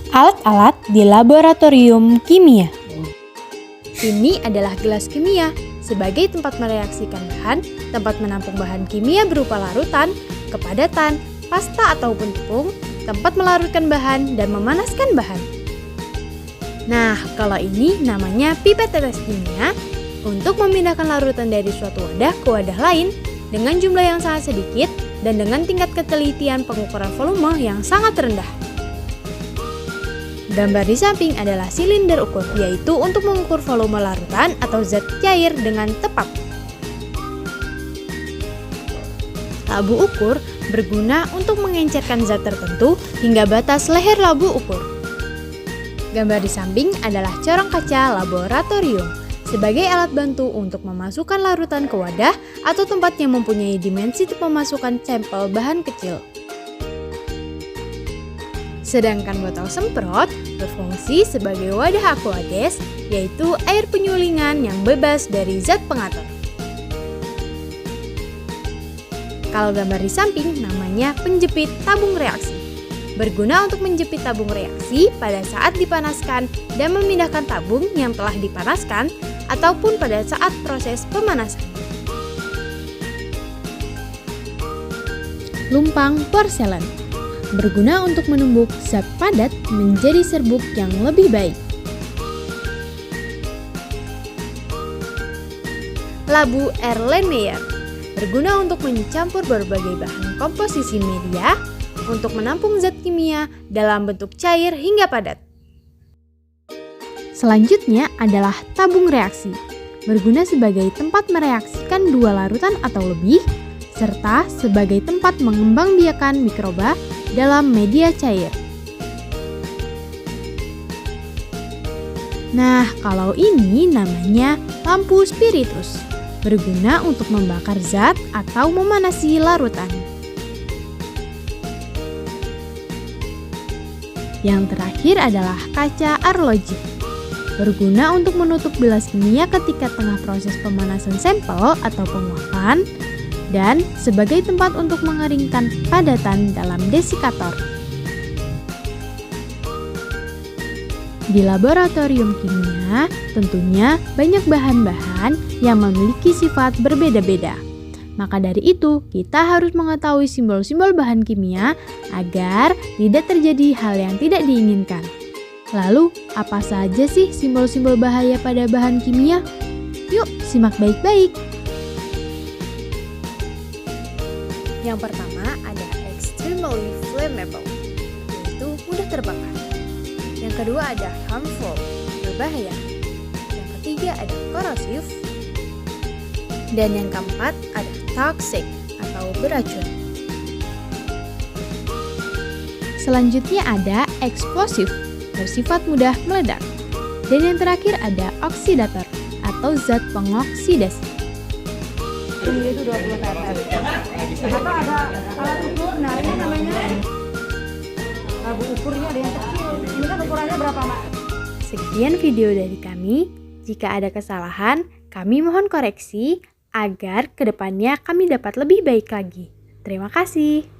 Alat-alat di laboratorium kimia. Ini adalah gelas kimia sebagai tempat mereaksikan bahan, tempat menampung bahan kimia berupa larutan, kepadatan, pasta ataupun tepung, tempat melarutkan bahan dan memanaskan bahan. Nah, kalau ini namanya pipet tetes kimia untuk memindahkan larutan dari suatu wadah ke wadah lain dengan jumlah yang sangat sedikit dan dengan tingkat ketelitian pengukuran volume yang sangat rendah. Gambar di samping adalah silinder ukur, yaitu untuk mengukur volume larutan atau zat cair dengan tepat. Labu ukur berguna untuk mengencerkan zat tertentu hingga batas leher labu ukur. Gambar di samping adalah corong kaca laboratorium sebagai alat bantu untuk memasukkan larutan ke wadah atau tempat yang mempunyai dimensi pemasukan sampel bahan kecil. Sedangkan botol semprot berfungsi sebagai wadah aqueous, yaitu air penyulingan yang bebas dari zat pengatur. Kalau gambar di samping namanya penjepit tabung reaksi. Berguna untuk menjepit tabung reaksi pada saat dipanaskan dan memindahkan tabung yang telah dipanaskan ataupun pada saat proses pemanasan. Lumpang porselen berguna untuk menumbuk zat padat menjadi serbuk yang lebih baik. Labu Erlenmeyer berguna untuk mencampur berbagai bahan komposisi media untuk menampung zat kimia dalam bentuk cair hingga padat. Selanjutnya adalah tabung reaksi, berguna sebagai tempat mereaksikan dua larutan atau lebih, serta sebagai tempat mengembangbiakan mikroba dalam media cair. Nah, kalau ini namanya lampu spiritus, berguna untuk membakar zat atau memanasi larutan. Yang terakhir adalah kaca arloji, berguna untuk menutup bilas kimia ketika tengah proses pemanasan sampel atau penguapan, dan sebagai tempat untuk mengeringkan padatan dalam desikator. Di laboratorium kimia, tentunya banyak bahan-bahan yang memiliki sifat berbeda-beda. Maka dari itu, kita harus mengetahui simbol-simbol bahan kimia agar tidak terjadi hal yang tidak diinginkan. Lalu, apa saja sih simbol-simbol bahaya pada bahan kimia? Yuk, simak baik-baik. Yang pertama ada extremely flammable, yaitu mudah terbakar. Yang kedua ada harmful, berbahaya. Yang ketiga ada corrosive. Dan yang keempat ada toxic atau beracun. Selanjutnya ada explosive, bersifat mudah meledak. Dan yang terakhir ada oksidator atau zat pengoksidasi. Ini itu 20 tetes. Atau ada alat ukur, nah ini namanya labu ukurnya ada yang kecil. Ini kan ukurannya berapa, Mak? Sekian video dari kami. Jika ada kesalahan, kami mohon koreksi agar kedepannya kami dapat lebih baik lagi. Terima kasih.